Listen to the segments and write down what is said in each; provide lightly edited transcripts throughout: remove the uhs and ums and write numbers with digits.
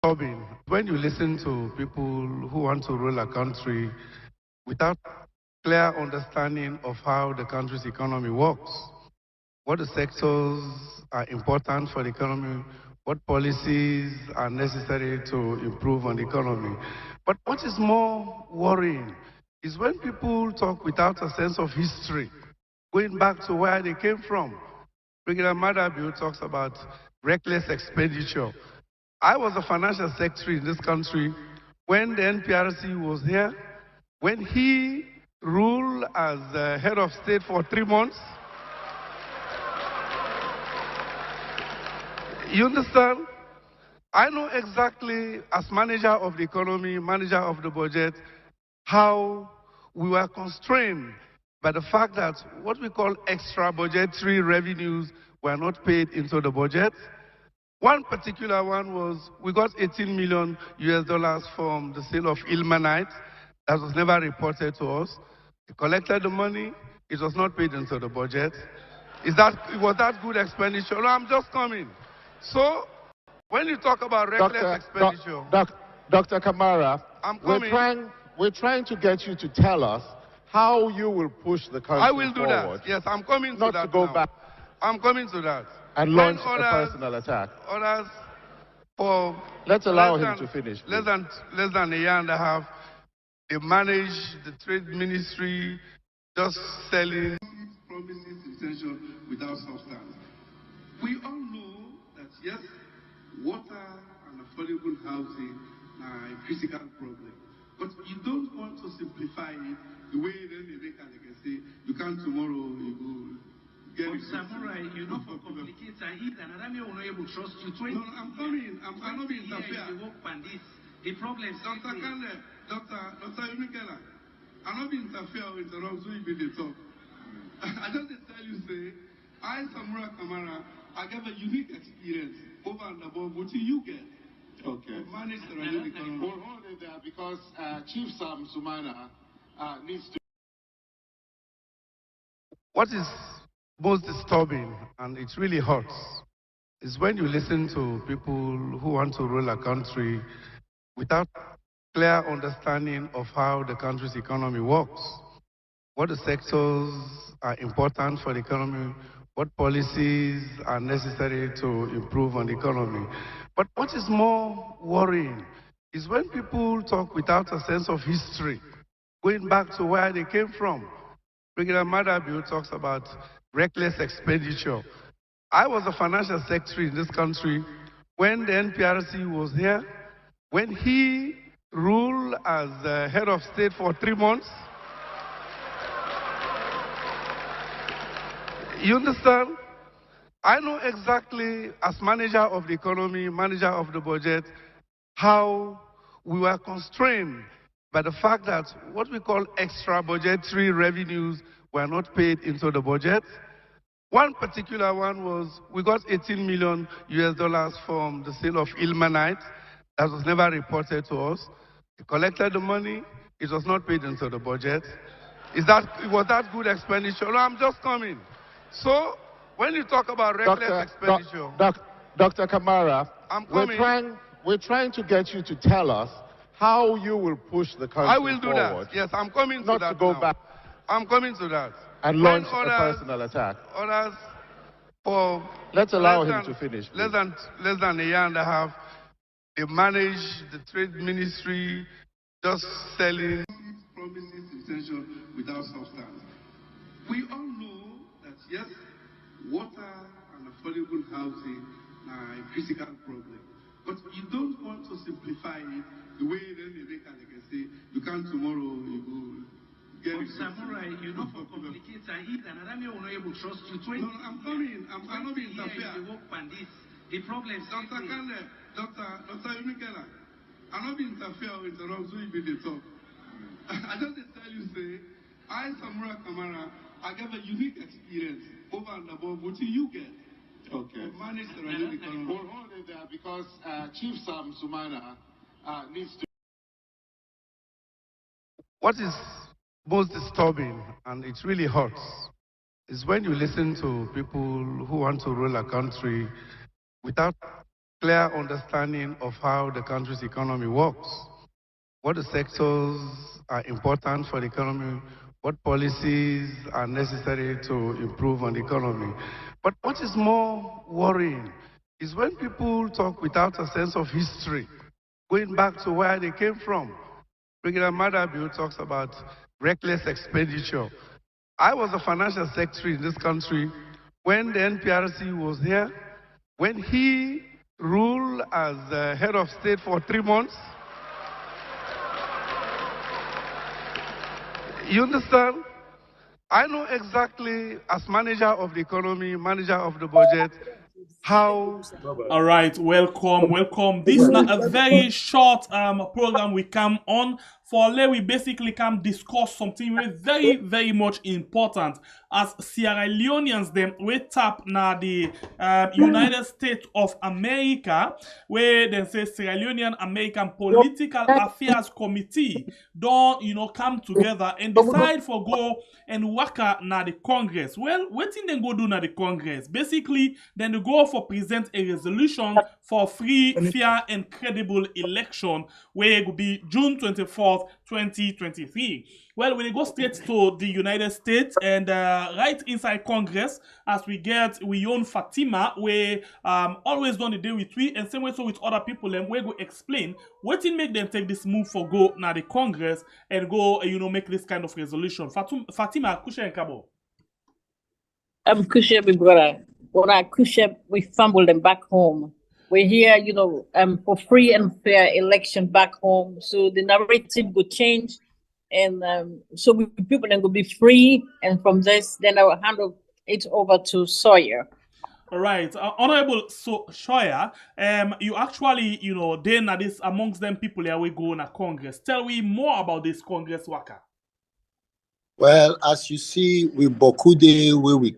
disturbing when you listen to people who want to rule a country without clear understanding of how the country's economy works, what the sectors are important for the economy, what policies are necessary to improve on the economy. But what is more worrying is when people talk without a sense of history, going back to where they came from. Regular Madabu talks about reckless expenditure. I was a financial secretary in this country when the NPRC was here, when he ruled as head of state for 3 months. You understand? I know exactly, as manager of the economy, manager of the budget, how we were constrained by the fact that what we call extra budgetary revenues were not paid into the budget. One particular one was we got 18 million US dollars from the sale of ilmenite that was never reported to us. We collected the money, it was not paid into the budget. Was that good expenditure? No, I'm just coming. So when you talk about reckless expenditure, Dr. Kamara, I'm coming. We're trying to get you to tell us how you will push the country I will do forward. that. Yes, I'm coming to not that to go now. back I'm coming to that. and launch a personal attack. Others for Let's allow him to finish. Less than a year and a half, they manage the trade ministry just selling promises, intention without substance. We all know that yes, water and affordable housing are a critical problem. But you don't want to simplify it the way then they can say, you can tomorrow, you go get it. Samurai, you know, for complicated it, and I will not able to trust you. No, I'm coming. I'm not being interfere. The problem is Dr. Kale, Dr. Yumikela, I'm not being interfere or interrupt so you be the talk. I just tell you, say, I, Samura Kamara, I have a unique experience over and above what you get. Okay. Manage the economy. We'll hold it there because Chief Sam Sumana needs to. What is most disturbing, and it really hurts, is when you listen to people who want to rule a country without clear understanding of how the country's economy works, what the sectors are important for the economy, what policies are necessary to improve on the economy. But what is more worrying is when people talk without a sense of history, going back to where they came from. Regular Madabu talks about reckless expenditure. I was a financial secretary in this country when the NPRC was here, when he ruled as head of state for 3 months. You understand? I know exactly, as manager of the economy, manager of the budget, how we were constrained by the fact that what we call extra budgetary revenues were not paid into the budget. One particular one was we got 18 million US dollars from the sale of ilmenite that was never reported to us. We collected the money, it was not paid into the budget. Was that good expenditure? No, I'm just coming. So when you talk about reckless expenditure, Dr. Kamara, I'm coming. We're trying to get you to tell us how you will push the country forward. I will do that. Yes, I'm coming to that. Not to go now. back I'm coming to that. and launch a personal attack. Others for Let's allow him to finish. Less than a year and a half, they manage the trade ministry just selling promises, intention without substance. We all know that yes, water and affordable housing are a critical problem. But you don't want to simplify it the way then they can say, you can tomorrow, you go get it. Samurai, you know, for complicated it, and I will not able to trust you. No, I'm coming. I'm not being interfere. The problem is Dr. Kale, Dr. Yumikela, I'm not being interfere or interrupt so you be the talk. I just tell you, say, I, Samura Kamara, I have a unique experience over and above what you get. Okay. Manage the economy. We'll hold it there because Chief Sam Sumana needs to. What is most disturbing, and it really hurts, is when you listen to people who want to rule a country without clear understanding of how the country's economy works, what the sectors are important for the economy, what policies are necessary to improve on the economy. But what is more worrying is when people talk without a sense of history, going back to where they came from. Regular Madabu talks about reckless expenditure. I was a financial secretary in this country when the NPRC was here, when he ruled as head of state for 3 months. You understand? I know exactly, as manager of the economy, manager of the budget, how. All right, welcome. This is not a very short program we come on for where we basically can discuss something very, very much important as Sierra Leoneans them we tap na the United States of America where they say Sierra Leonean American Political Affairs Committee don't come together and decide for go and work na the Congress. Well, what thing they go do na the Congress? Basically, then they go for present a resolution for free, fair, and credible election where it will be June 24th, 2023. Well, we go straight to the United States and right inside Congress as we own Fatima, we always done the day with we and same way so with other people and we go explain what it make them take this move for go now the Congress and go make this kind of resolution. Fatima, Kusha and Kabo. Kusha, my brother. Kusha, we fumbled them back home. We're here, for free and fair election back home. So the narrative would change. And so people then will be free. And from this, then I will hand it over to Sawyer. All right. Honorable Sawyer, you actually, then are this amongst them people here we go in a Congress. Tell me more about this Congress worker. Well, as you see, with Bokude, where we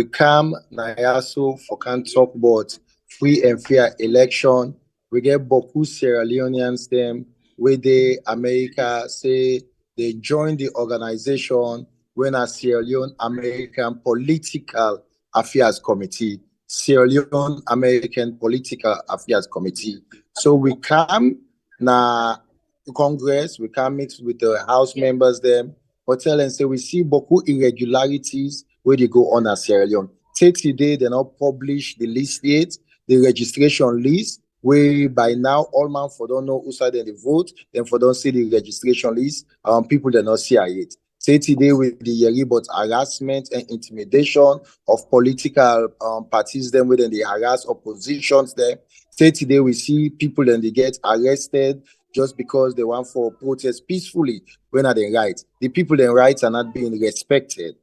come, Nayaso, for can talk about free and fair election. We get Boku Sierra Leoneans them, where they America say they join the organization when a Sierra Leone American Political Affairs Committee, Sierra Leone American Political Affairs Committee. So we come na Congress, we come mix with the House members them, hotel and say we see beaucoup irregularities where they go on as Sierra Leone. Take today, they now publish the list yet, the registration list, where by now all man for don't know who side they vote, then for don't see the registration list, people they not see it. Say today with the Yeri but harassment and intimidation of political parties them within the harass oppositions there. Say today we see people and they get arrested just because they want for protest peacefully when are they right. The people their rights are not being respected.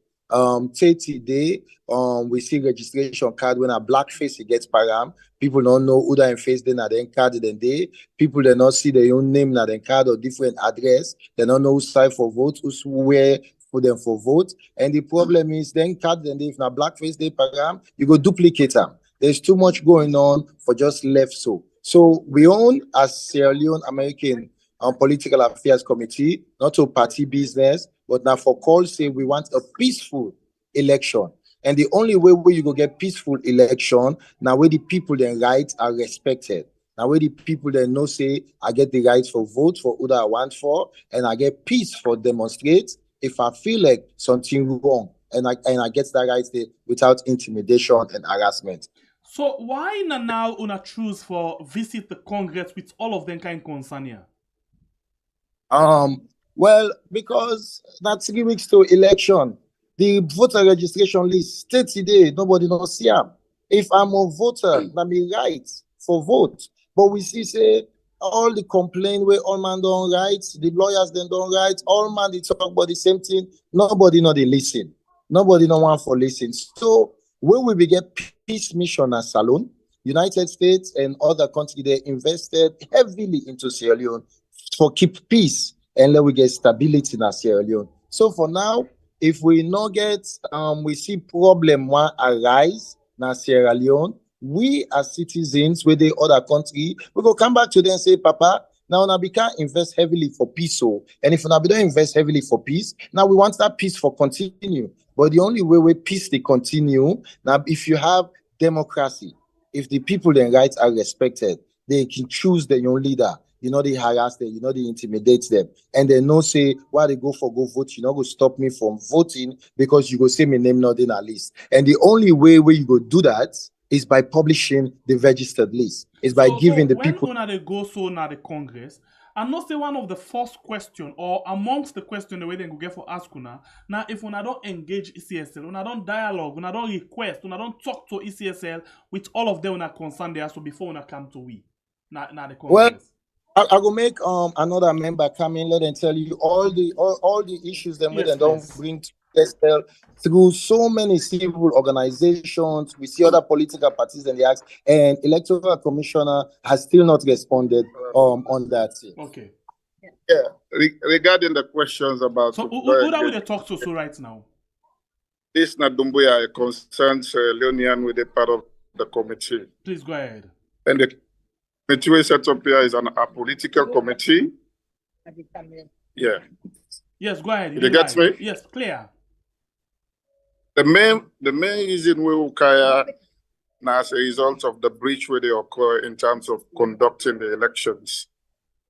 Say today, we see registration card when a blackface gets param. People don't know who they face then are then card then they. People they not see their own name na then card or different address. They don't know who side for vote, who's where for them for vote. And the problem is then card then they if na blackface they param, you go duplicate them. There's too much going on for just left so. So we own as Sierra Leone American Political Affairs Committee, not to party business, but now for call say we want a peaceful election. And the only way where you go get peaceful election, now where the people their rights are respected. Now where the people that know say I get the rights for vote for who I want for, and I get peace for demonstrate if I feel like something wrong, and I get that right there without intimidation and harassment. So why now una choose for visit the Congress with all of them kind concern here? Well, because that's 3 weeks to election. The voter registration list states today, nobody knows see them. If I'm a voter, that be right for vote. But we see say all the complaint where all man don't write, the lawyers then don't write, all man they talk about the same thing. Nobody know they listen. Nobody no want for listen. So when we get peace mission as Salon, United States and other countries, they invested heavily into Sierra Leone for keep peace and let we get stability in Sierra Leone. So for now, if we not get, we see problem one arise in Sierra Leone, we as citizens with the other country, we go come back to them and say, Papa, now we can't invest heavily for peace. So, and if we don't invest heavily for peace, now we want that peace for continue. But the only way peace they continue, now if you have democracy, if the people their rights are respected, they can choose their own leader. You know, they harass them, you know, they intimidate them. And they no say, why they go vote, you know, go stop me from voting because you go say my name not in a list. And the only way where you go do that is by publishing the registered list. Is by giving the people. When they go so now the Congress, and not say one of the first question or amongst the question the way they go get for ask una, now if una don't engage ECSL, una don't dialogue, una don't request, una don't talk to ECSL with all of them una concerned there, so before una come to we now the Congress. Well, I will make another member come in, let them tell you all the issues that they don't bring to ECSL through so many civil organizations. We see other political parties and the acts, and Electoral Commissioner has still not responded on that. Okay. Yeah, regarding the questions about... So who are we to talk to right now? This Nadumbuya concerns Leonean with a part of the committee. Please go ahead. And the committee we set up here is a political committee. Yeah. Yes, go ahead. You get me? Yes, clear. The main reason we will carry now as a result of the breach where they occur in terms of conducting the elections.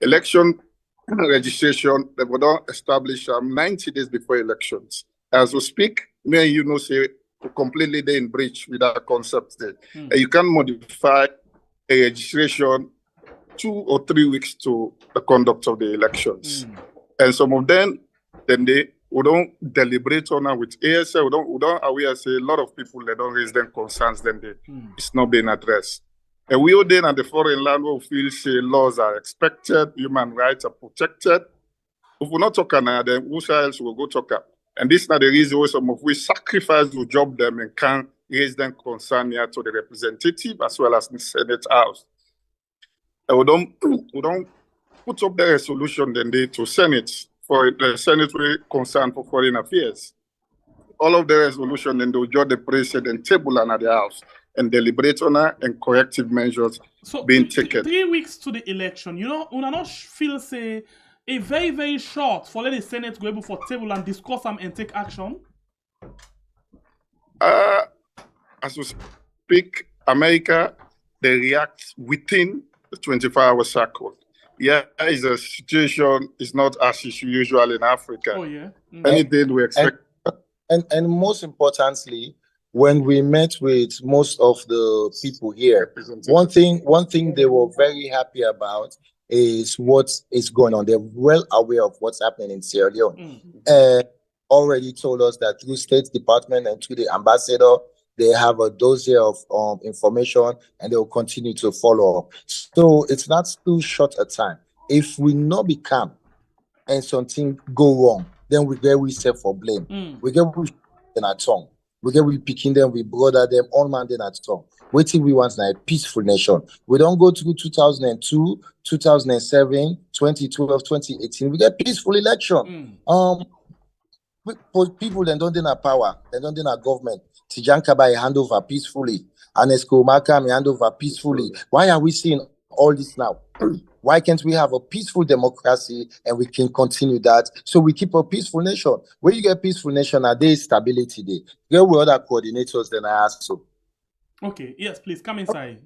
Election registration, they will not establish 90 days before elections. As we speak, me and you know say completely they in breach with that concept there. And you can modify a registration 2 or 3 weeks to the conduct of the elections. And some of them, then we don't deliberate on it with ASL. We don't aware say a lot of people they don't raise them concerns, then it's not being addressed. And we all then at the foreign land will feel say laws are expected, human rights are protected. If we're not talking now, then who else will go talk up? And this is not the reason why some of we sacrifice to job them and can't raise them concern here to the representative as well as the Senate House. And we don't put up the resolution then to Senate for the Senate concern for foreign affairs. All of the resolution then they'll judge the president table and at the House and deliberate on it and corrective measures being taken. 3 weeks to the election, you know, una not feel say a very, very short for let the Senate go able for table and discuss them and take action? As we speak, America, they react within the 24-hour cycle. Yeah, is a situation is not as is usual in Africa. Oh yeah. Anything we expect. And most importantly, when we met with most of the people here, one thing they were very happy about is what is going on. They're well aware of what's happening in Sierra Leone. Already told us that through State Department and through the ambassador, they have a dossier of information and they will continue to follow up. So it's not too short a time. If we not be calm and something go wrong, then we get we set for blame. We get we in our tongue. We get we picking them, we brother them, all man in our tongue. Waiting we want a peaceful nation. We don't go through 2002, 2007, 2012, 2018. We get peaceful election. People then don't have power, they don't have government. Tijan Kabai hand over peacefully. Anesco Makam hand over peacefully. Why are we seeing all this now? Why can't we have a peaceful democracy and we can continue that so we keep a peaceful nation? When you get peaceful nation, are there stability there? There were other coordinators than I asked so. Okay, yes, please come inside.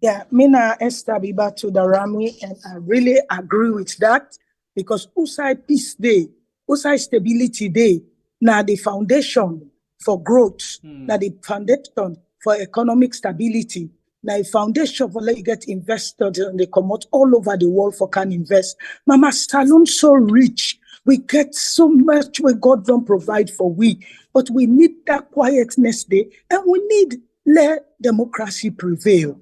Yeah, Mina Esther Biba to the Rami, and I really agree with that because Usai Peace Day, Usai Stability Day, now the foundation for growth, now the foundation for economic stability, now the foundation for let you get investors and they come out all over the world for can invest. Mama Salon so rich. We get so much where God don't provide for we, but we need that quietness day and we need let democracy prevail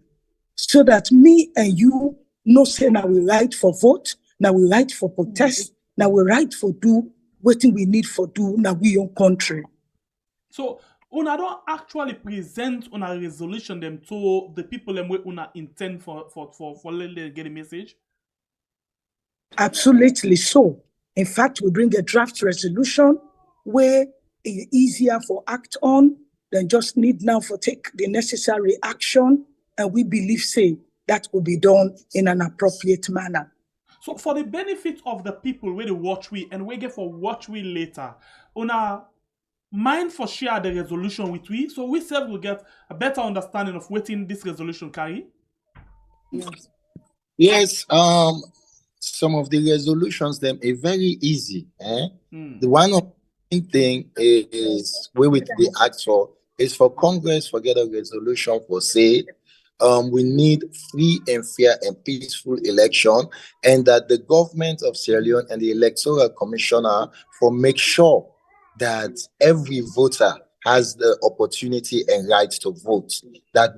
so that me and you no say now we right for vote, now we right for protest, now we right for do what we need for do now we own country. So una don't actually present on a resolution them to the people them where una intend for let them get a message? Absolutely so. In fact, we bring a draft resolution where it's easier for act on than just need now for take the necessary action, and we believe say that will be done in an appropriate manner. So for the benefit of the people where they watch we and we get for watch we later, una mind for share the resolution with we, so we self will get a better understanding of what in this resolution carry? Yes, some of the resolutions them are very easy. The one of the thing is we with the actor is for Congress for get a resolution for say we need free and fair and peaceful election, and that the government of Sierra Leone and the Electoral Commissioner for make sure that every voter has the opportunity and right to vote. That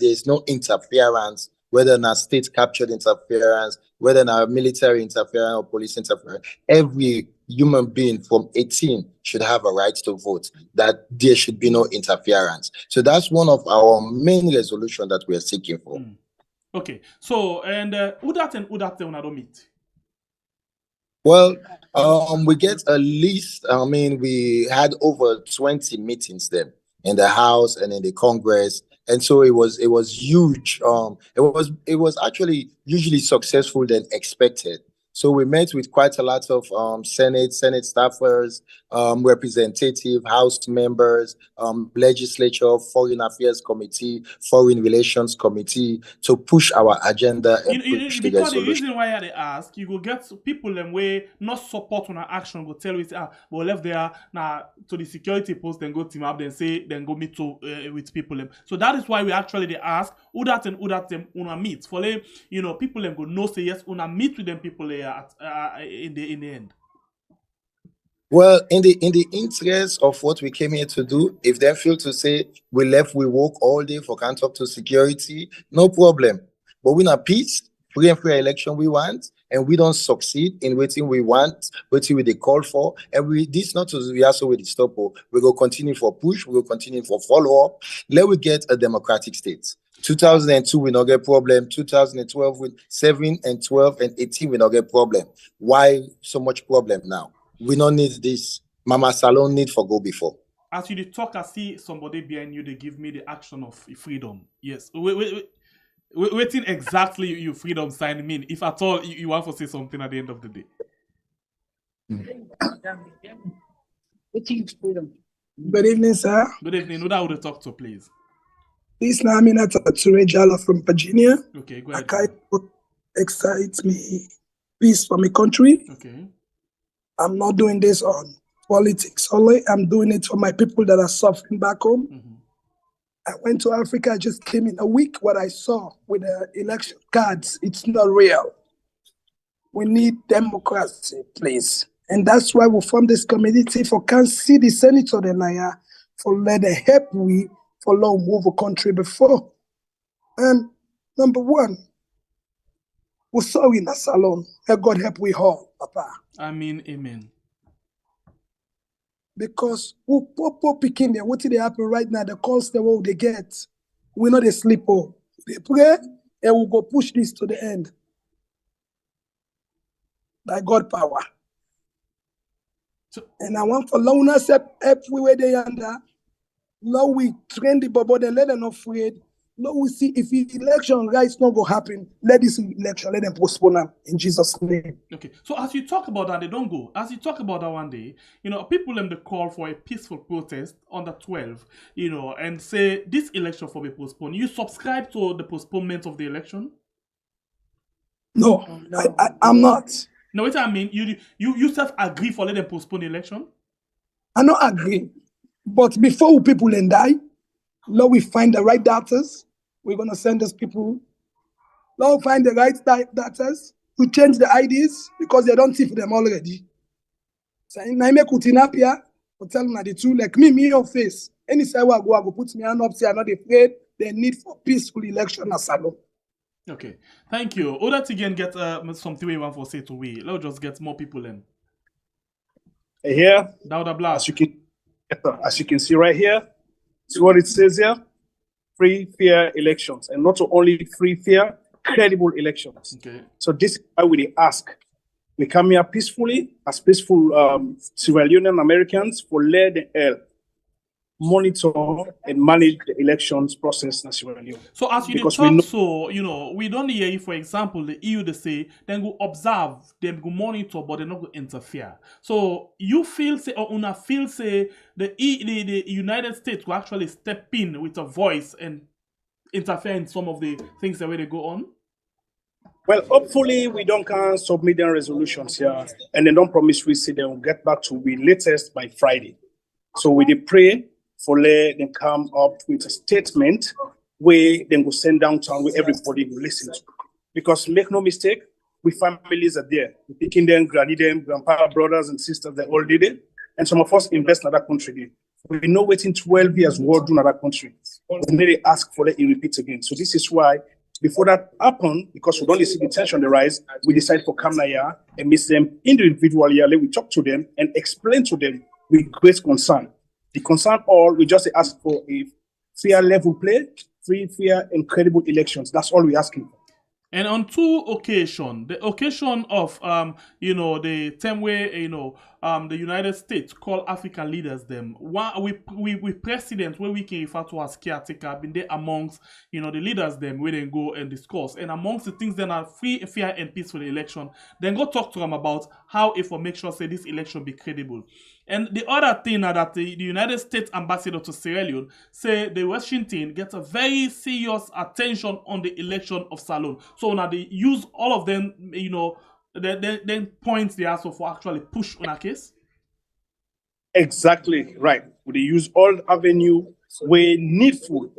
there's no interference, whether not state captured interference, whether not military interference or police interference. Every human being from 18 should have a right to vote, that there should be no interference. So that's one of our main resolution that we are seeking for. Okay, so, and who that una don't meet? Well, we get a list. I mean, we had over 20 meetings then in the House and in the Congress, and so it was huge. It was actually usually successful than expected. So we met with quite a lot of Senate staffers, representative, House members, legislature, Foreign Affairs Committee, Foreign Relations Committee to push our agenda and push the because the resolution. reason why they ask, you go get people them way not support on our action, go tell you but left there now to the security post, then go team up, then say then go meet to with people them. So that is why we actually they ask who that them una meet for them, you know, people them go no say yes una meet with them people there in the end. Well, in the interest of what we came here to do, if they feel to say we work all day for can't talk to security, no problem. But we not peace, free and fair election we want, and we don't succeed in waiting we want, waiting with the call for, and this not to rehearsal with the stop. We go continue for push, we go continue for follow up. Let we get a democratic state. 2002 we not get problem. 2012 with 7 and 12 and 18 we not get problem. Why so much problem now? We don't need this. Mama Salon need for go before. As you talk, I see somebody behind you. They give me the action of freedom. Yes. Waiting exactly your freedom sign mean. If at all you want to say something at the end of the day. Good evening, sir. Good evening. Who that would talk to, please? This now I'm Jala from Virginia. Okay, go ahead. Excites me. Peace for my country. Okay. I'm not doing this on politics only. I'm doing it for my people that are suffering back home. I went to Africa. I just came in a week. What I saw with the election cards, it's not real. We need democracy, please. And that's why we formed this community for can see the senator then for let the help we for long move a country before. And number one, we saw in a salon. God help we all, Papa. I mean, amen. Because we popo picking there, what did they happen right now? The calls the way they get, we know they sleep. They pray and we go push this to the end. By God power. And I want for lowness everywhere they under. Now we train the bubble, then let them not afraid. Now we see if the election rights not go happen, let this election, let them postpone them in Jesus' name. Okay, so as you talk about that, they don't go. As you talk about that one day, you know, people them the call for a peaceful protest on the 12th, you know, and say this election for be postponed. You subscribe to the postponement of the election? No, I'm not. No, what I mean, you yourself agree for let them postpone the election? I don't agree. But before people then die, now we find the right daters. We're going to send those people. Now find the right daters. We change the IDs because they don't see for them already. So I make Kutinapia, but tell them the two like me your face. Any say I go put me hand up, say I'm not afraid. They need for peaceful election as salon. Okay, thank you. Order to again get something we want for say to we. Let's just get more people in. Here, Dauda Blas. As you can see right here, see what it says here? Free, fair elections, and not only free, fair, credible elections. Okay. So this is why we ask. We come here peacefully, as peaceful Sierra Leonean Americans for lead and hell. monitor and manage the elections process in Sierra Leone. So as you talk, so we don't hear, for example, the EU they say then go observe, them go monitor, but they not go interfere. So you feel say or una feel say the United States will actually step in with a voice and interfere in some of the things the way they go on? Well, hopefully we don't can submit their resolutions here, and they don't promise we see they will get back to we latest by Friday. So we pray for let them come up with a statement where they will send downtown where everybody will listen to. Because make no mistake, we families are there. We picking them, granny them, grandpa, brothers and sisters, they all did it. And some of us invest in other country. We know waiting 12 years war do in other country. We need to ask for it repeat again. So this is why before that happened, because we don't see the tension the rise, we decide for Kamnaya and miss them individually. We talk to them and explain to them with great concern. The concern all, we just ask for a fair level play, free, fair, and credible elections. That's all we're asking for. And on two occasions, the occasion of the time where the United States call African leaders them. We president where we can refer to as caretaker been there amongst the leaders them where they go and discuss. And amongst the things that are free, fair, and peaceful election, then go talk to them about how if we make sure say this election be credible. And the other thing that the United States ambassador to Sierra Leone say the Washington gets a very serious attention on the election of Salone. So now they use all of them, then points they also for actually push on a case. Exactly right. We use all avenue where needful.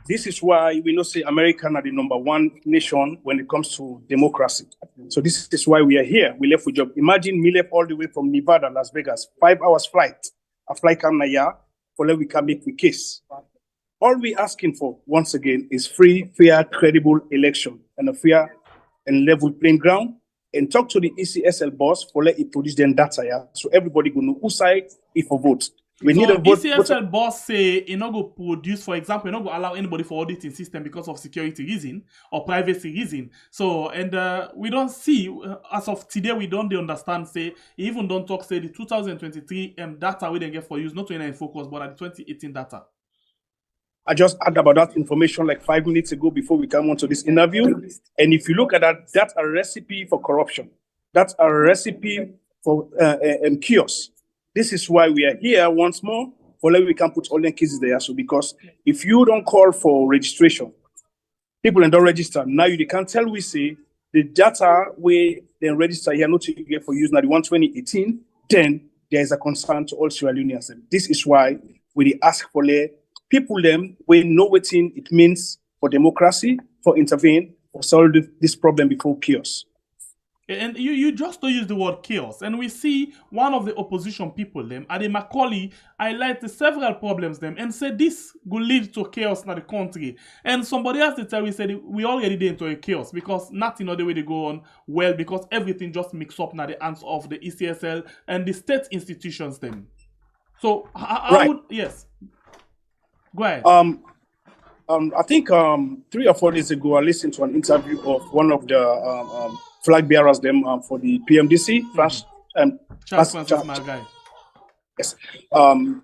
This is why we know say America are the #1 nation when it comes to democracy. So this is why we are here. We left for job. Imagine me left all the way from Nevada, Las Vegas, 5 hours flight. A flight come here for let we can make the case. All we asking for once again is free, fair, credible election and a fair and level playing ground. And talk to the ECSL boss for let it produce them data here. So everybody go know who side if a vote. We need a vote. ECSL boss say it not go produce, for example, it not go allow anybody for auditing system because of security reason or privacy reason. So we don't see as of today we don't understand say even don't talk say the 2023 data we didn't get for use not in focus but at the 2018 data. I just heard about that information like 5 minutes ago before we come on to this interview. And if you look at that, that's a recipe for corruption. That's a recipe for chaos. This is why we are here once more, for like we can put all the cases there. So because if you don't call for registration, people don't register. Now you can't tell we say the data where they register here not to get for use now the 2018, then there is a concern to all Sierra Leoneans. This is why we ask for people them we know what it means for democracy, for intervene, for solve this problem before chaos. And you just don't use the word chaos. And we see one of the opposition people, them, Ade Macaulay, highlighted several problems, them, and said this will lead to chaos in the country. And somebody else tell we said we already did into a chaos because nothing other way they go on well because everything just mixed up now the hands of the ECSL and the state institutions, them. So I would, yes. Go ahead. I think 3 or 4 days ago, I listened to an interview of one of the flag bearers them for the PMDC. Yes.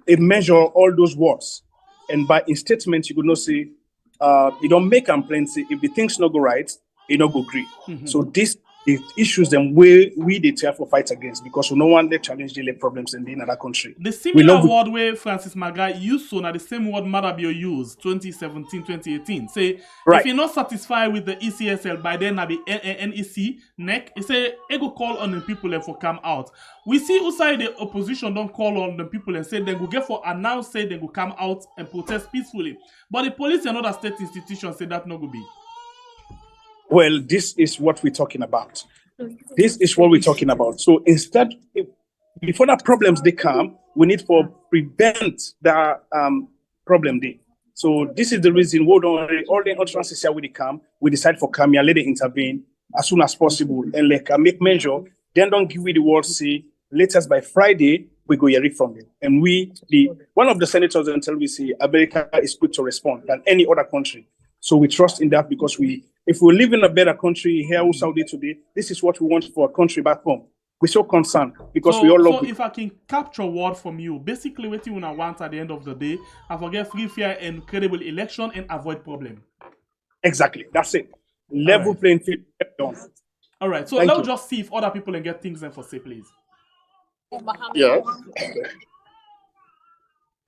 It measure all those words, and by in statement you could not say you don't make complaints. If the things not go right, you not go agree. So this the issues them we detail for fight against because no one they challenge the problems in the other country. The similar word where Francis Magai used so now the same word Madabio used 2017, 2018. Say if you're not satisfied with the ECSL by then be NEC NEC, it say ego call on the people and for come out. We see outside the opposition don't call on the people and say they go get for announce say they go come out and protest peacefully. But the police and other state institutions say that no go be. Well, this is what we're talking about. This is what we're talking about. So instead, before the problems they come, we need to prevent the problem there. So this is the reason we don't all the utterances here when they come, we decide for come here, let them intervene as soon as possible and like make measure. Then don't give me the word say latest by Friday we go hear it from them. And one of the senators until we say America is quick to respond than any other country. So we trust in that because if we live in a better country here in Saudi today, this is what we want for a country back home. we're so concerned because we all love. So if I can capture word from you, basically what you want at the end of the day, I forget free, fair, and credible election and avoid problem. Exactly, that's it. Level playing field. All right, so let's just see if other people can get things in for say, please. Yeah.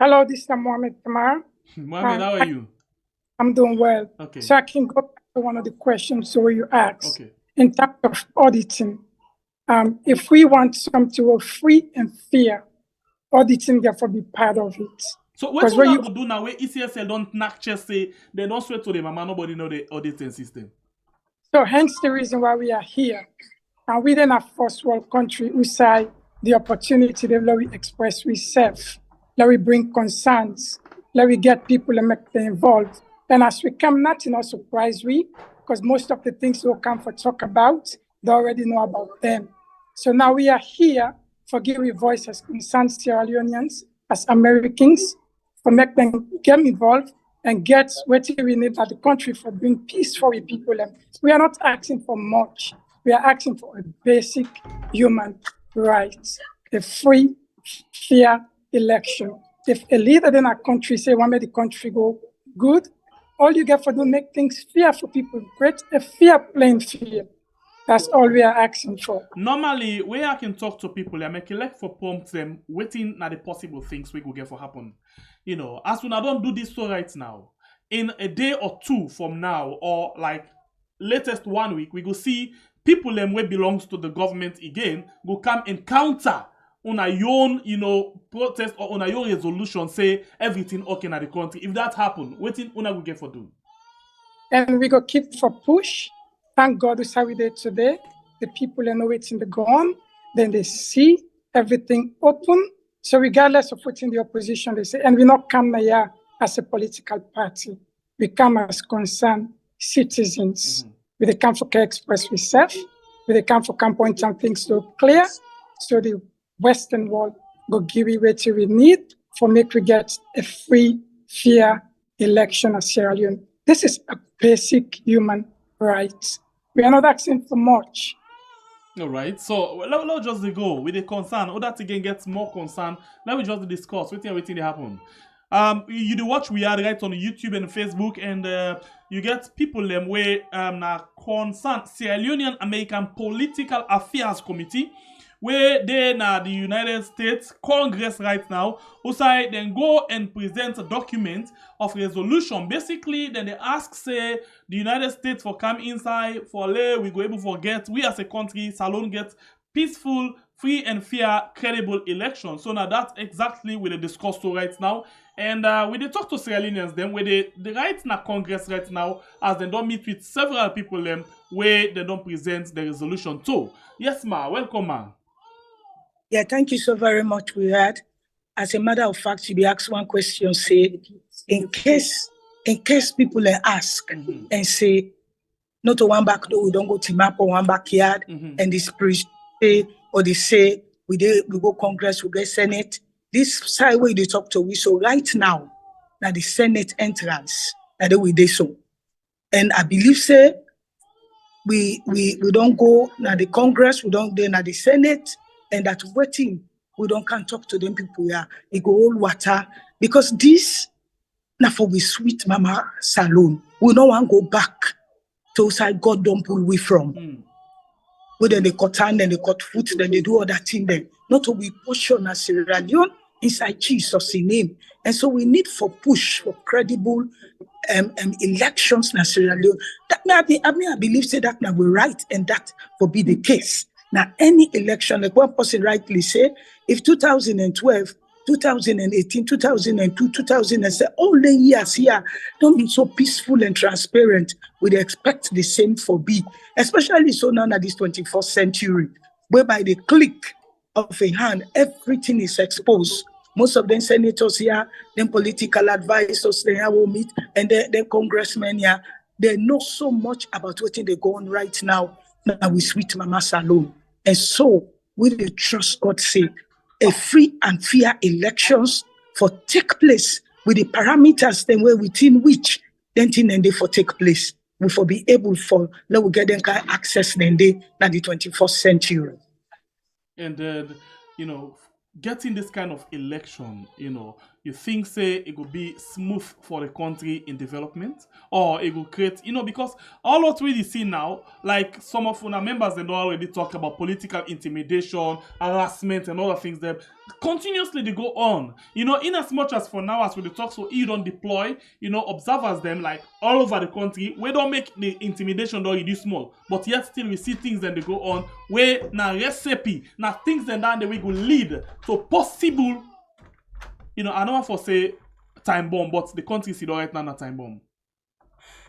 Hello, this is Mohammed Kamar. Mohammed, how are you? I'm doing well. Okay. So I can go back to one of the questions so you asked. Okay. In terms of auditing, if we want something to be free and fair, auditing therefore be part of it. So what you have to do now where ECSL don't not just say they don't swear to the mama, nobody know the auditing system. So hence the reason why we are here. And within a first world country, we say the opportunity that we express ourselves, let we bring concerns, let we get people and make them involved. And as we come, nothing will surprise we, because most of the things we'll come for talk about, they already know about them. So now we are here for giving voice as concerned Sierra Leoneans, as Americans, for make them get involved and get what we need at the country for bring peace for the people. And we are not asking for much. We are asking for a basic human right, a free, fair election. If a leader in our country say, want to make the country go good, all you get for do make things fair for people, create a fair playing field. That's all we are asking for. Normally, where I can talk to people, I make elect for prompt them, waiting at the possible things we could get for happen. You know, as when I don't do this so right now, in a day or two from now, or like latest 1 week, we go see people them where belongs to the government again, go come and counter on a own, you know, protest or on a own resolution, say everything okay in the country. If that happen, waiting una go get for do. And we go keep for push. Thank God we how we did today. The people know it's in the ground. Then they see everything open. So regardless of what's in the opposition, they say, and we not come here as a political party. We come as concerned citizens. We come for express ourselves. We come for point some things to clear. So the Western world go give you what we need for make we get a free, fair election as Sierra Leone. This is a basic human right. We are not asking for much. All right, so let's just go with the concern. Or that again gets more concern. Let me just discuss. Waiting they happen. You do watch we are right on YouTube and Facebook, and you get people them where na concern Sierra Leonean American Political Affairs Committee, where they na the United States Congress right now, who say then go and present a document of resolution. Basically, then they ask say the United States for come inside for we go able to get we as a country Salone get peaceful, free and fair, credible election. So now that's exactly what they discuss to right now. And we they talk to Sierra Leoneans them where they right now Congress right now as they don't meet with several people them where they don't present the resolution to. Yes, ma, welcome, ma. Yeah, thank you so very much. We had, as a matter of fact, you be asked one question, say, in case people ask and say, not to one back door, we don't go to map or one backyard, and this priest say, or they say, we go Congress, we get Senate. This side way they talk to we. So right now, now the Senate entrance, that we do so. And I believe say we don't go now the Congress, we don't go now the Senate. And that waiting, we don't can talk to them people here. They go all water because this now for we sweet mama saloon. We don't want to go back to side God don't pull we from. Where then they cut hand, then they cut foot, then they do all that thing then. Not to be push on as Sierra Leone inside Jesus' name. And so we need for push for credible elections in Sierra Leone. That I believe say that now we're right, and that will be the case. Now, any election, like one person rightly said, if 2012, 2018, 2002, 2007, all the years here don't be so peaceful and transparent, we'd expect the same for B, especially so now at this 21st century, whereby the click of a hand, everything is exposed. Most of them senators here, then political advisors, they will meet, and then congressmen here, they know so much about what they go on right now. Now we sweet mama salon. And so we will trust God's sake, a free and fair elections for take place with the parameters then where within which then thing and they for take place. We for be able for let we get them kind access then they now the 21st century. And then, getting this kind of election, you think say it will be smooth for the country in development, or it will create, because all what we see now, like some of our members, they don't already talk about political intimidation, harassment, and other things that continuously they go on. In as much as for now as we talk, so you don't deploy, observers them like all over the country. We don't make the intimidation though it is small, but yet still we see things that they go on where na recipe, na things that we will lead to possible. I don't want to say time bomb, but the country is right now a time bomb.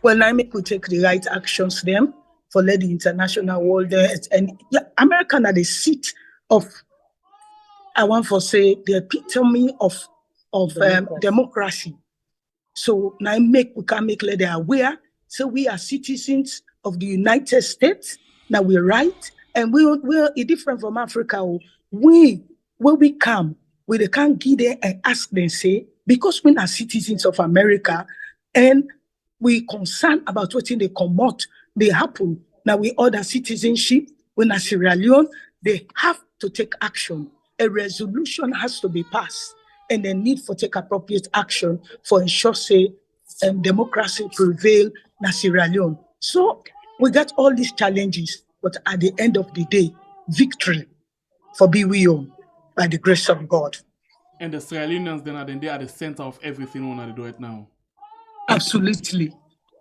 Well, I make we take the right actions them for let the international world there. And America are the seat of, I want to say, the epitome of democracy. So now we can make let them aware. So we are citizens of the United States. Now we're right. And we're different from Africa. When we come, we can't get there and ask them, say, because we are citizens of America and we concerned about what they come out, they happen. Now we order citizenship, when a Sierra Leone, they have to take action. A resolution has to be passed and the need for take appropriate action for ensure, say, democracy prevail in Sierra Leone. So we got all these challenges, but at the end of the day, victory for BWO by the grace of God. And the Sierra Leoneans then are the center of everything we want to do right now. Absolutely.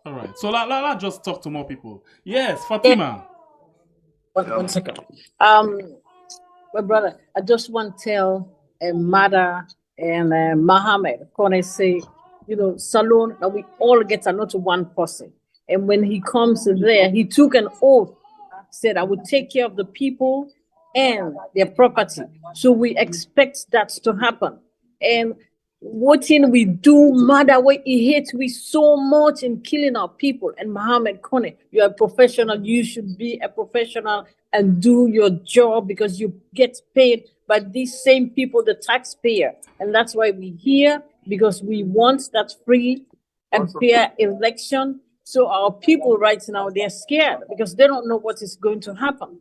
All right. So let's just talk to more people. Yes, Fatima. One second. My brother, I just want to tell Mada and Mohammed, Kone say, Salon, that we all get another one person. And when he comes there, he took an oath, said, I would take care of the people and their property. So we expect that to happen. And what we do, matter what he hates we so much in killing our people. And Mohammed Kone, you're a professional. You should be a professional and do your job because you get paid by these same people, the taxpayer. And that's why we're here, because we want that free and fair election. So our people right now, they're scared because they don't know what is going to happen.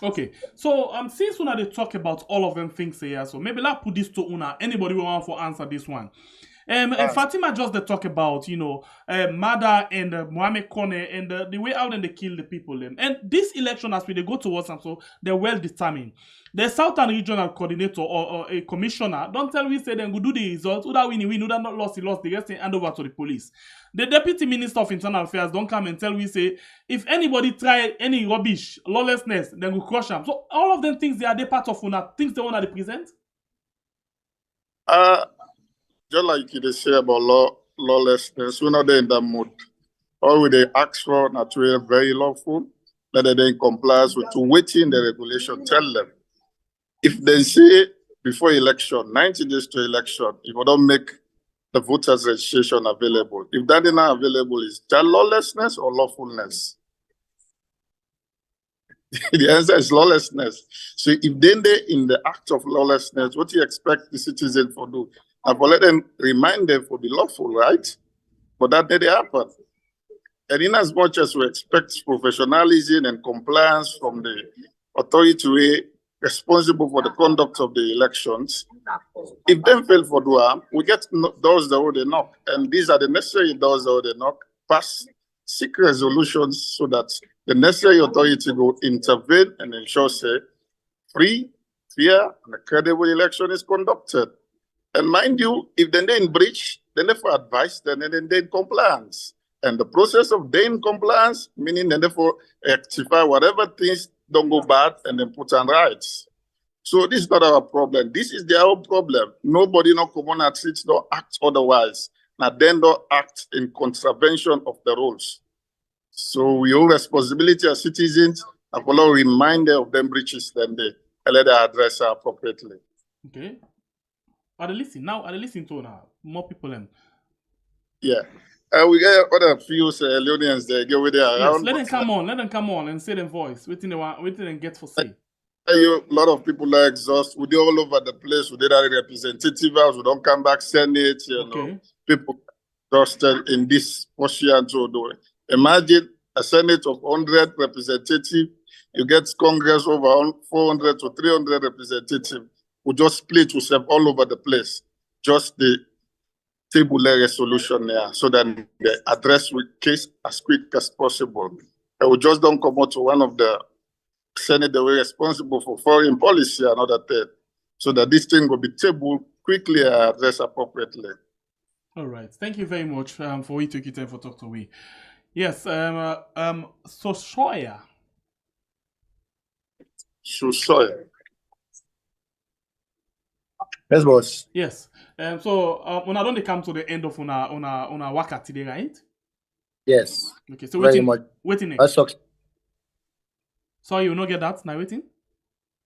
Okay, so since Una they talk about all of them things here, so maybe let's put this to Una. Anybody will want to answer this one? Fatima just they talk about Mada and Mohamed Kone and the way out and they kill the people them. And this election, as we they go towards them, so they're well determined. The Southern Regional Coordinator or a commissioner don't tell we say then go do the results. Who that win, who that not lost, he lost. The rest and hand over to the police. The Deputy Minister of Internal Affairs don't come and tell we say if anybody try any rubbish, lawlessness, then we crush them. So all of them things they are part of Una things they want to present. Just like you say about lawlessness, we're not in that mood. All they ask for naturally very lawful, that they in compliance with waiting the regulation, tell them. If they say before election, 90 days to election, if we don't make the voters registration available, if that is not available, is that lawlessness or lawfulness? The answer is lawlessness. So if then they in the act of lawlessness, what do you expect the citizen to do? I've let them remind them for the lawful, right? But that did happen. And in as much as we expect professionalism and compliance from the authority responsible for the conduct of the elections, if them fail for do, we get those that they knock. And these are the necessary doors that they knock, pass, seek resolutions so that the necessary authority will intervene and ensure, say, free, fair, and a credible election is conducted. And mind you, if then they in breach, then they for advice, then they in compliance. And the process of they in compliance, meaning then they for rectify whatever things don't go bad and then put on rights. So this is not our problem. This is their own problem. Nobody no common at streets don't act otherwise. Now then don't act in contravention of the rules. So we owe responsibility as citizens and follow a reminder of them breaches, then they let them address appropriately. Okay. Are they listening now? Are they listening to now? More people in. Yeah. We get other few Leoneans there. Get with there. Yes, let them come on. Let them come on and say their voice. Waiting they get for say. A lot of people are exhausted. We do all over the place. We did our representative house. We don't come back Senate. You know, people exhausted in this portion to do it. Imagine a Senate of 100 representatives You get Congress over 400 to 300 representatives who just split yourself all over the place. Just the table resolution there so that they address with case as quick as possible. And we just don't come out to one of the Senate that were responsible for foreign policy and other things, so that this thing will be tabled quickly and addressed appropriately. All right. Thank you very much for we took your time for talk to we. Yes. So Sawyer. Yes, boss. Yes. So when I don't come to the end of una waka today, right? Yes. Okay. So waiting next. Sorry, you not get that? Now waiting.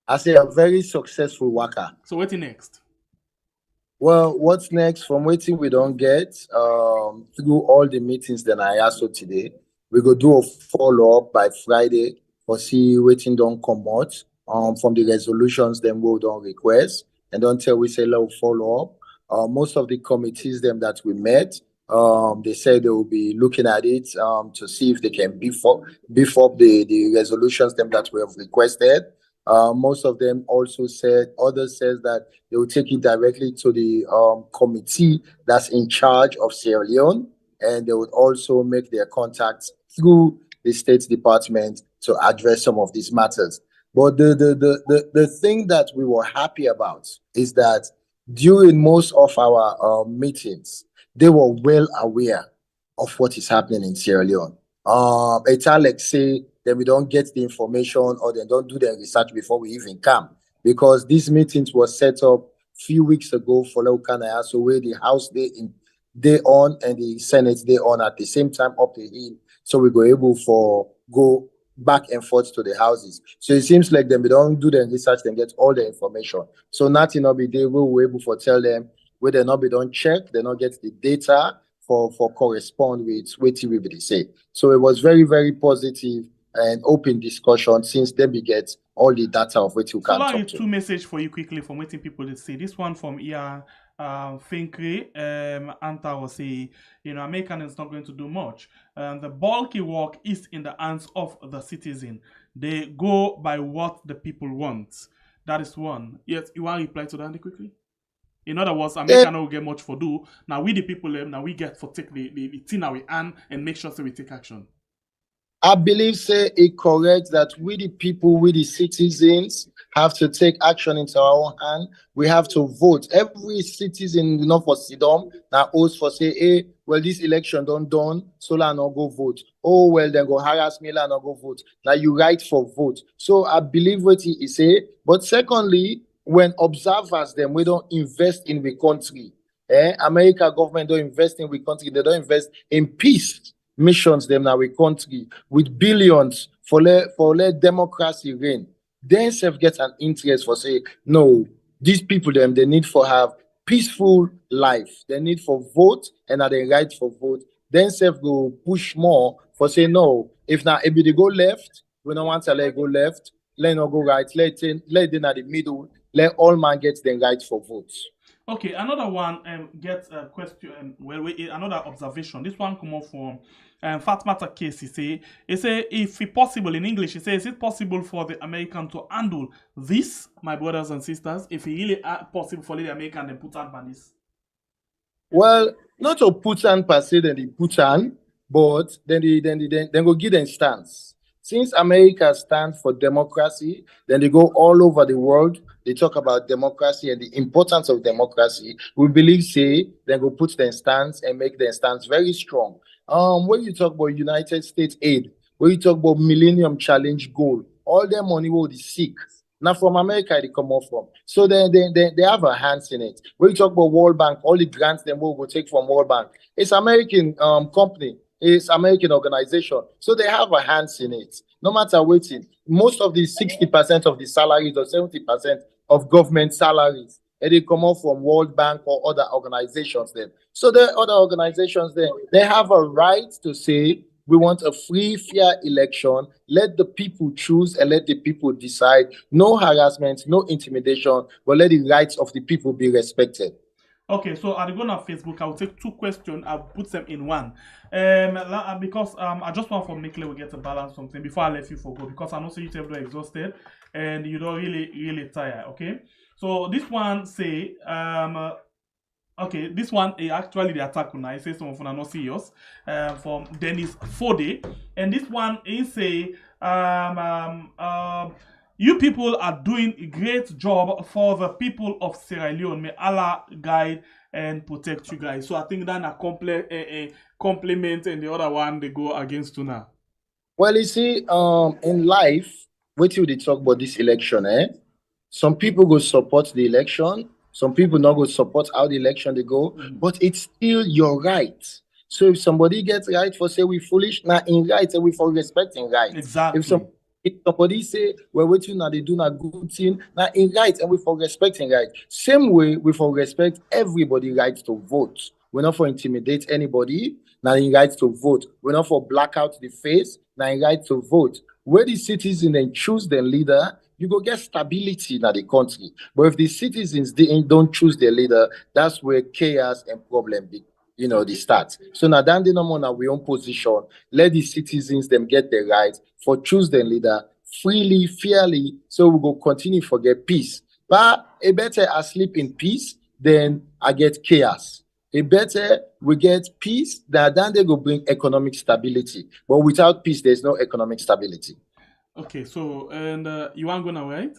I say a very successful worker. So waiting next. Well, what's next? From waiting we don't get through all the meetings that I asked for today. We go do a follow-up by Friday for see waiting don't come out from the resolutions then we don't request. And don't tell we say we'll follow up. Most of the committees them that we met, they said they will be looking at it to see if they can beef up the resolutions them that we have requested. Most of them also said, others says that they will take it directly to the committee that's in charge of Sierra Leone, and they would also make their contacts through the State Department to address some of these matters. But the thing that we were happy about is that during most of our meetings, they were well aware of what is happening in Sierra Leone. It's like say that we don't get the information or they don't do the research before we even come, because these meetings were set up a few weeks ago for Leoneans, so where the House day on and the Senate day on at the same time up the hill, so we were able for go back and forth to the houses. So it seems like them we don't do the research and get all the information. So nothing will be there. We were able to tell them where they not be don't check, they not get the data for correspond with what we say. So it was very, very positive and open discussion since then we get all the data of what you can talk to. Two message for you quickly from waiting people to say. This one from Finkre Anta will say, American is not going to do much. The bulky work is in the hands of the citizen. They go by what the people want. That is one. Yes, you want to reply to that quickly? In other words, America don't get much for do. Now we the people, now we get for take the thing our hand and make sure that we take action. I believe say it correct that we the people, we the citizens have to take action into our own hand. We have to vote. Every citizen, for Sidom, now oath for say, hey, well, this election don't done, so I no go vote. Oh, well, then go harass me, I no go vote. Now you write for vote. So I believe what he say. But secondly, when observers them, we don't invest in the country. America government don't invest in the country. They don't invest in peace missions them now we country with billions for let democracy reign. Then self get an interest for say no, these people them they need for have peaceful life. They need for vote and are they right for vote. Then self go push more for say no. If they go left, we don't want to let go left. Let not go right. Let them at the middle. Let all man get the right for votes. Okay, another one gets a question. Another observation. This one come up from Fatmata case. He say if it possible in English. He says, is it possible for the American to handle this, my brothers and sisters? If it really possible for the American, then put on by this. Well, not to put on per se, then they put on, but then they go give them stance. Since America stands for democracy, then they go all over the world. They talk about democracy and the importance of democracy. We believe, say, then go put their stance and make their stance very strong. When you talk about United States aid, when you talk about Millennium Challenge goal, all their money will be sick. Now from America they come off from. So they have a hands in it. When you talk about World Bank, all the grants they will go take from World Bank. It's American company. It's American organization. So they have a hands in it. No matter waiting. Most of the 60% of the salaries or 70% of government salaries, and they come off from World Bank or other organizations then. So the other organizations then, they have a right to say, we want a free, fair election. Let the people choose and let the people decide. No harassment, no intimidation, but let the rights of the people be respected. Okay, so I'll go on Facebook. I'll take 2 questions. I'll put them in one. Because I just want for Mikle we get a balance something before I let you forgo, because I know so you are exhausted and you don't really tired. Okay, so this one say okay, this one actually the attack on I say some of them not serious from Dennis Fode, and this one is say you people are doing a great job for the people of Sierra Leone. May Allah guide and protect you guys. So I think that a compliment, and the other one they go against Tuna. Well, you see, in life, wait till they talk about this election, eh? Some people go support the election, some people not go support how the election they go, but it's still your right. So if somebody gets right for say we foolish, now in right, and we for respecting right. Exactly. If somebody say we're waiting now they do a good thing, now in right, and we for respecting right. Same way we for respect everybody right to vote. We're not for intimidate anybody. Now in right to vote. We're not for black out the face. Now in right to vote. Where the citizens then choose their leader, you go get stability in the country. But if the citizens don't choose their leader, that's where chaos and problem be. They start. So now then they no more we own position. Let the citizens them get their rights for choose their leader freely, fairly. So we go continue for get peace. But it better I sleep in peace than I get chaos. It better we get peace than they go bring economic stability. But without peace, there's no economic stability. Okay, so and you want to go now, right?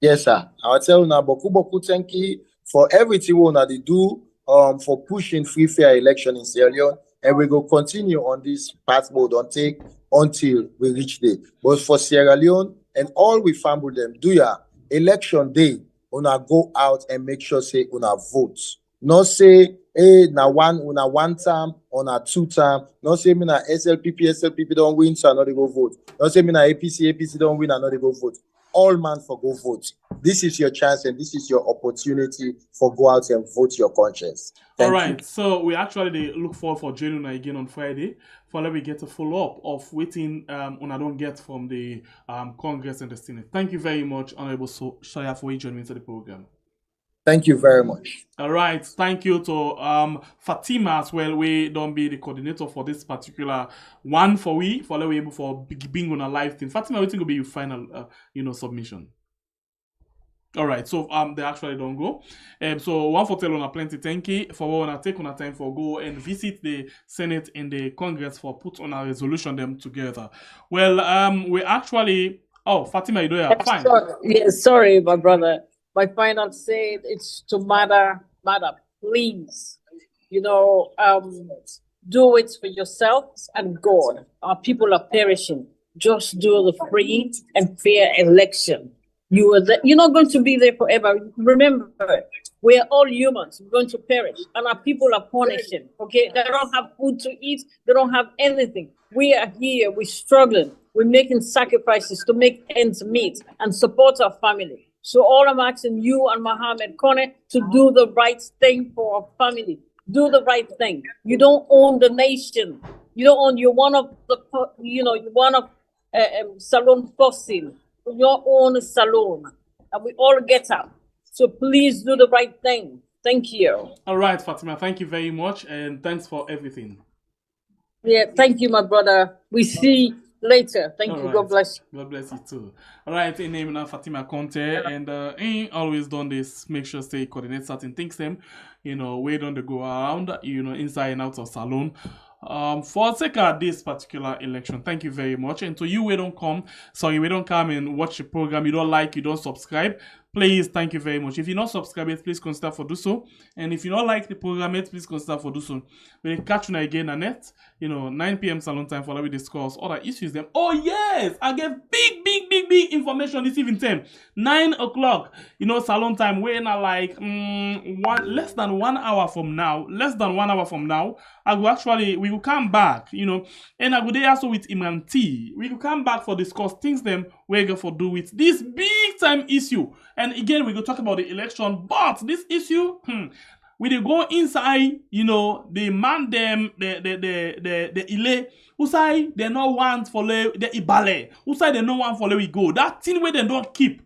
Yes, sir. I'll tell you now, boku thank you for everything we want to do for pushing free fair election in Sierra Leone, and we go continue on this path mode until we reach there. But for Sierra Leone and all we family them, do ya election day, una go out and make sure say una vote. Not say hey na one term or na 2 term. Not say me na SLPP don't win, so I not go vote. Not say me na APC don't win, I not go vote. All man for go vote. This is your chance and this is your opportunity for go out and vote your conscience. All right, so we actually look forward for joining again on Friday for let we get a follow-up of waiting I don't get from the Congress and the Senate. Thank you very much, Honorable Shaya, for joining me to the program. Thank you very much. All right, thank you to Fatima as well. We don't be the coordinator for this particular one for let we able for being on a live thing. Fatima, we think will be your final submission. All right, so they actually don't go. So one for tell on a plenty thank you for one take on a time for go and visit the Senate and the Congress for put on a resolution them together. Well, we actually Fatima, you do it fine. Sorry, my brother. My final say it's to matter, please. Do it for yourselves and God. Our people are perishing. Just do the free and fair election. You're not going to be there forever. Remember, we're all humans. We're going to perish, and our people are punishing. Okay, they don't have food to eat. They don't have anything. We are here. We're struggling. We're making sacrifices to make ends meet and support our family. So all I'm asking you and Mohammed Kone to do the right thing for our family. Do the right thing. You don't own the nation. You don't own. You're one of the. You're one of Salon Fossil. Your own salon, and we all get up. So please do the right thing. Thank you. All right, Fatima, thank you very much, and thanks for everything. Yeah, thank you, my brother. We see later. Thank you. Right. God bless you. God bless you too. All right, in name now Fatima Conte, and always done this. Make sure stay coordinate certain things. Them, where don't they go around? Inside and out of salon. For sake of this particular election, thank you very much. And to you, we don't come and watch the program, you don't like, you don't subscribe, please, thank you very much. If you're not subscribed, please consider for do so. And if you don't like the program, please consider for do so. We'll catch you again on net, 9 p.m. salon time for we discuss other issues. Them. Oh yes, I get big information this evening time. 9 o'clock, salon time. We're not like less than 1 hour from now. We will come back, and I will there also with Imam T. We will come back for discuss things them we're going to do with this big time issue. And again, we will talk about the election, but this issue, we will go inside, the man them, the ile, who say they no want for the ibale, who say they no want for we go. That thing where they don't keep.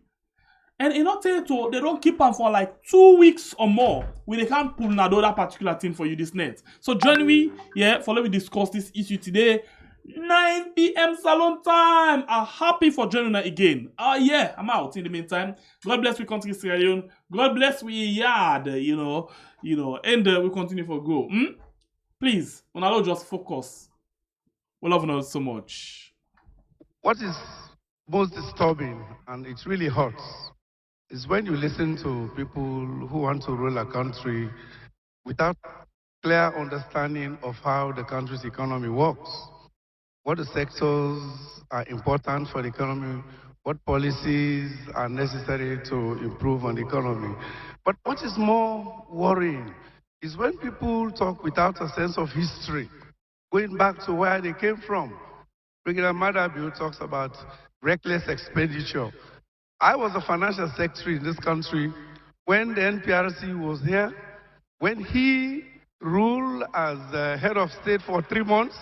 And in order to, they don't keep them for like 2 weeks or more. They can't pull another particular thing for you this net. So join me, yeah, for let me discuss this issue today. 9 p.m. salon time. I'm happy for joining us again. Yeah, I'm out in the meantime. God bless we country Sierra Leone. God bless we yard, you know, and we continue for go. Please, on allow just focus. We love you so much. What is most disturbing, and it really hurts, is when you listen to people who want to rule a country without clear understanding of how the country's economy works, what the sectors are important for the economy, what policies are necessary to improve on the economy. But what is more worrying is when people talk without a sense of history, going back to where they came from. Regular Madabu talks about reckless expenditure. I was a financial secretary in this country when the NPRC was here, when he ruled as head of state for 3 months.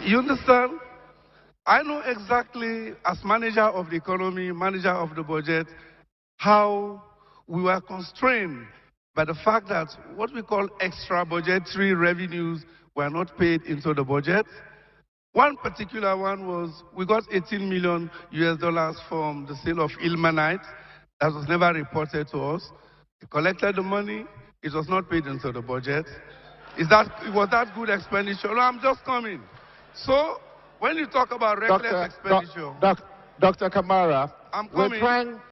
You understand? I know exactly, as manager of the economy, manager of the budget, how we were constrained by the fact that what we call extra budgetary revenues were not paid into the budget. One particular one was we got $18 million from the sale of ilmenite that was never reported to us. We collected the money, it was not paid into the budget. Was that good expenditure? No, I'm just coming. So, when you talk about reckless expenditure... Dr. Kamara, I'm coming.